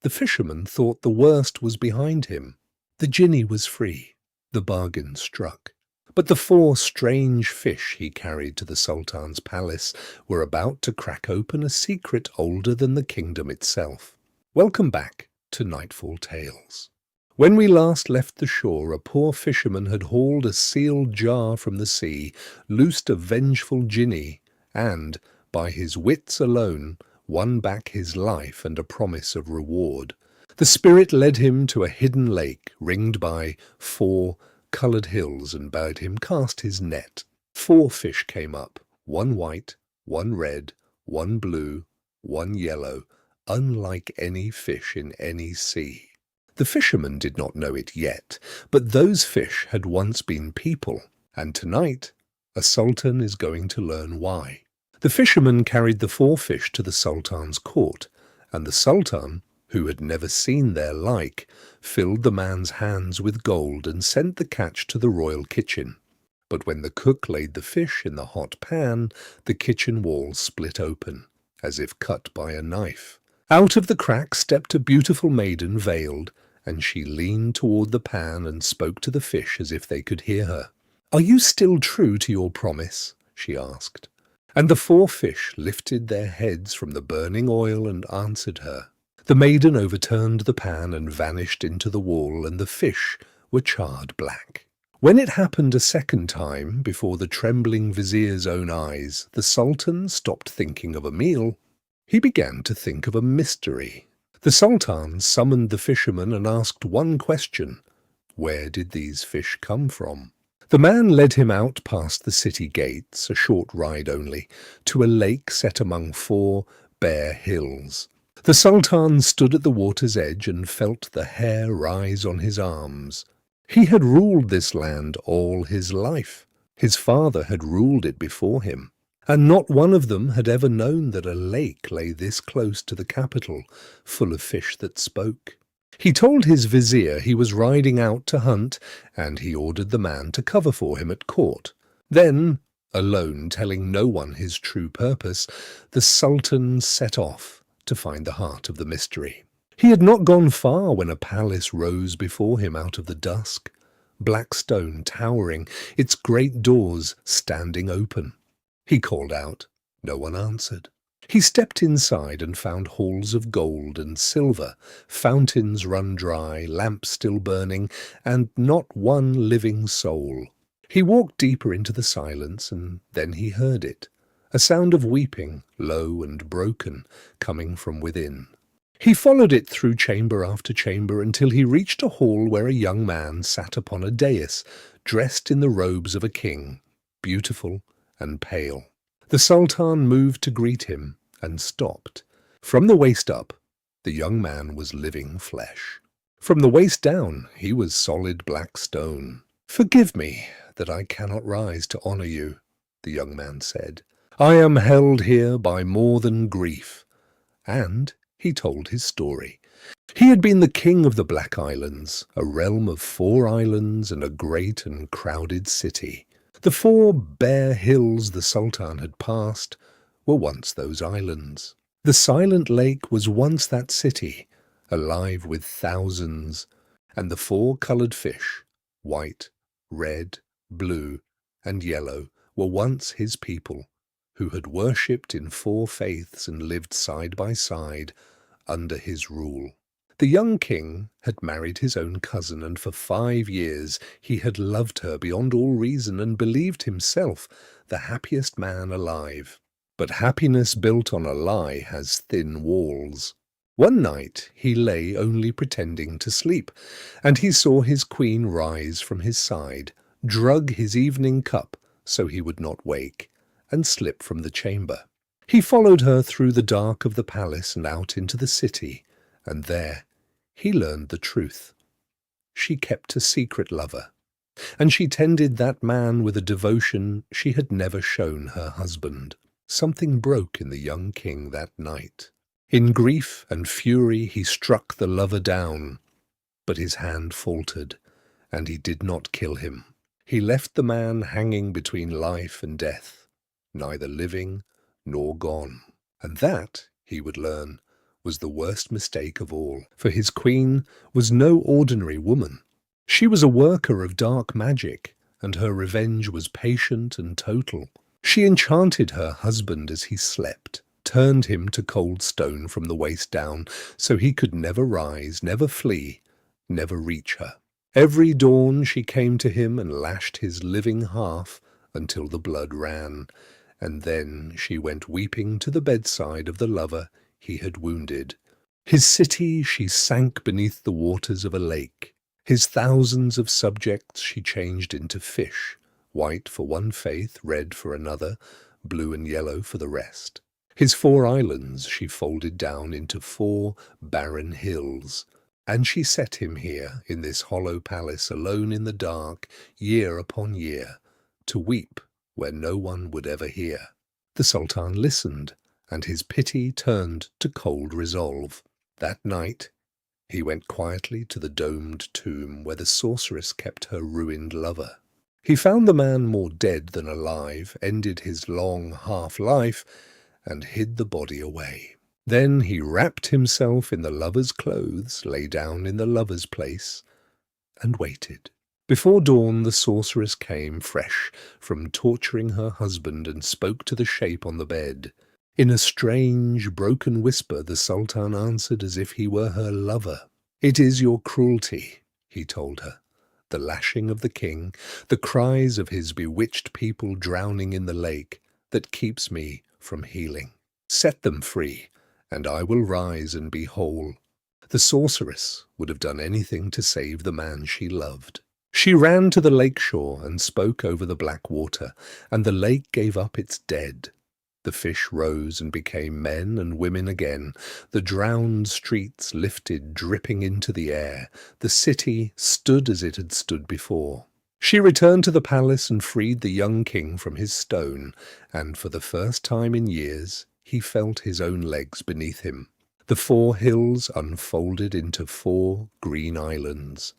The fisherman thought the worst was behind him. The jinni was free. The bargain struck. But the 4 strange fish he carried to the Sultan's palace were about to crack open a secret older than the kingdom itself. Welcome back to Nightfall Tales. When we last left the shore, a poor fisherman had hauled a sealed jar from the sea, loosed a vengeful jinni, and, by his wits alone, won back his life and a promise of reward. The spirit led him to a hidden lake, ringed by 4 coloured hills, and bade him cast his net. 4 fish came up, 1 white, 1 red, 1 blue, 1 yellow, unlike any fish in any sea. The fisherman did not know it yet, but those fish had once been people, and tonight a sultan is going to learn why. The fisherman carried the 4 fish to the sultan's court, and the sultan, who had never seen their like, filled the man's hands with gold and sent the catch to the royal kitchen. But when the cook laid the fish in the hot pan, the kitchen wall split open, as if cut by a knife. Out of the crack stepped a beautiful maiden veiled, and she leaned toward the pan and spoke to the fish as if they could hear her. "Are you still true to your promise?" she asked. And the 4 fish lifted their heads from the burning oil and answered her. The maiden overturned the pan and vanished into the wall, and the fish were charred black. When it happened a second time, before the trembling vizier's own eyes, the sultan stopped thinking of a meal. He began to think of a mystery. The sultan summoned the fisherman and asked one question: where did these fish come from? The man led him out past the city gates, a short ride only, to a lake set among 4 bare hills. The sultan stood at the water's edge and felt the hair rise on his arms. He had ruled this land all his life. His father had ruled it before him, and not one of them had ever known that a lake lay this close to the capital, full of fish that spoke. He told his vizier he was riding out to hunt, and he ordered the man to cover for him at court. Then, alone, telling no one his true purpose, the sultan set off to find the heart of the mystery. He had not gone far when a palace rose before him out of the dusk, black stone towering, its great doors standing open. He called out. No one answered. He stepped inside and found halls of gold and silver, fountains run dry, lamps still burning, and not one living soul. He walked deeper into the silence, and then he heard it, a sound of weeping, low and broken, coming from within. He followed it through chamber after chamber until he reached a hall where a young man sat upon a dais, dressed in the robes of a king, beautiful and pale. The sultan moved to greet him and stopped. From the waist up, the young man was living flesh. From the waist down, he was solid black stone. "Forgive me that I cannot rise to honor you," the young man said. "I am held here by more than grief." And he told his story. He had been the king of the Black Islands, a realm of 4 islands and a great and crowded city. The 4 bare hills the Sultan had passed were once those islands. The silent lake was once that city, alive with thousands, and the 4 coloured fish, white, red, blue, and yellow, were once his people, who had worshipped in 4 faiths and lived side by side under his rule. The young king had married his own cousin, and for 5 years he had loved her beyond all reason and believed himself the happiest man alive. But happiness built on a lie has thin walls. One night he lay only pretending to sleep, and he saw his queen rise from his side, drug his evening cup so he would not wake, and slip from the chamber. He followed her through the dark of the palace and out into the city, and there he learned the truth. She kept a secret lover, and she tended that man with a devotion she had never shown her husband. Something broke in the young king that night. In grief and fury he struck the lover down, but his hand faltered, and he did not kill him. He left the man hanging between life and death, neither living nor gone. And that, he would learn, was the worst mistake of all, for his queen was no ordinary woman. She was a worker of dark magic, and her revenge was patient and total. She enchanted her husband as he slept, turned him to cold stone from the waist down, so he could never rise, never flee, never reach her. Every dawn she came to him and lashed his living half until the blood ran, and then she went weeping to the bedside of the lover he had wounded. His city she sank beneath the waters of a lake. His thousands of subjects she changed into fish, white for one faith, red for another, blue and yellow for the rest. His 4 islands she folded down into 4 barren hills, and she set him here in this hollow palace alone in the dark, year upon year, to weep where no one would ever hear. The Sultan listened, and his pity turned to cold resolve. That night he went quietly to the domed tomb where the sorceress kept her ruined lover. He found the man more dead than alive, ended his long half-life, and hid the body away. Then he wrapped himself in the lover's clothes, lay down in the lover's place, and waited. Before dawn the sorceress came, fresh from torturing her husband, and spoke to the shape on the bed. In a strange, broken whisper the Sultan answered as if he were her lover. "It is your cruelty," he told her, "the lashing of the king, the cries of his bewitched people drowning in the lake, that keeps me from healing. Set them free, and I will rise and be whole." The sorceress would have done anything to save the man she loved. She ran to the lake shore and spoke over the black water, and the lake gave up its dead. The fish rose and became men and women again. The drowned streets lifted, dripping into the air. The city stood as it had stood before. She returned to the palace and freed the young king from his stone, and for the first time in years he felt his own legs beneath him. The 4 hills unfolded into 4 green islands.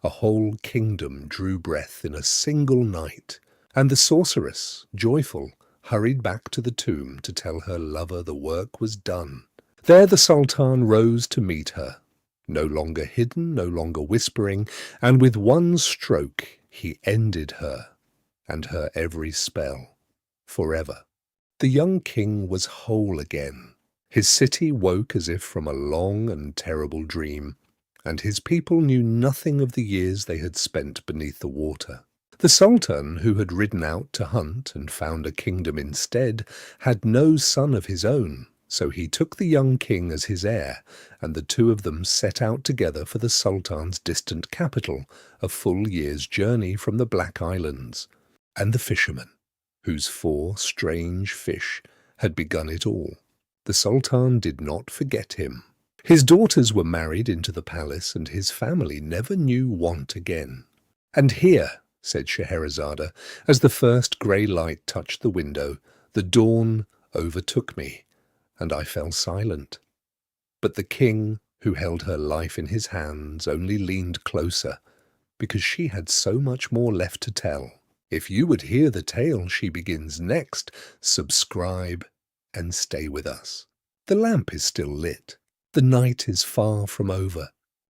A whole kingdom drew breath in a single night, and the sorceress, joyful, hurried back to the tomb to tell her lover the work was done. There the Sultan rose to meet her, no longer hidden, no longer whispering, and with one stroke he ended her and her every spell, forever. The young king was whole again. His city woke as if from a long and terrible dream, and his people knew nothing of the years they had spent beneath the water. The Sultan, who had ridden out to hunt and found a kingdom instead, had no son of his own, so he took the young king as his heir, and the 2 of them set out together for the Sultan's distant capital, a full year's journey from the Black Islands. And the fisherman, whose 4 strange fish had begun it all, the Sultan did not forget him. His daughters were married into the palace, and his family never knew want again. "And here," said Scheherazade, as the first grey light touched the window, "the dawn overtook me, and I fell silent. But the king, who held her life in his hands, only leaned closer, because she had so much more left to tell. If you would hear the tale she begins next, subscribe and stay with us. The lamp is still lit. The night is far from over.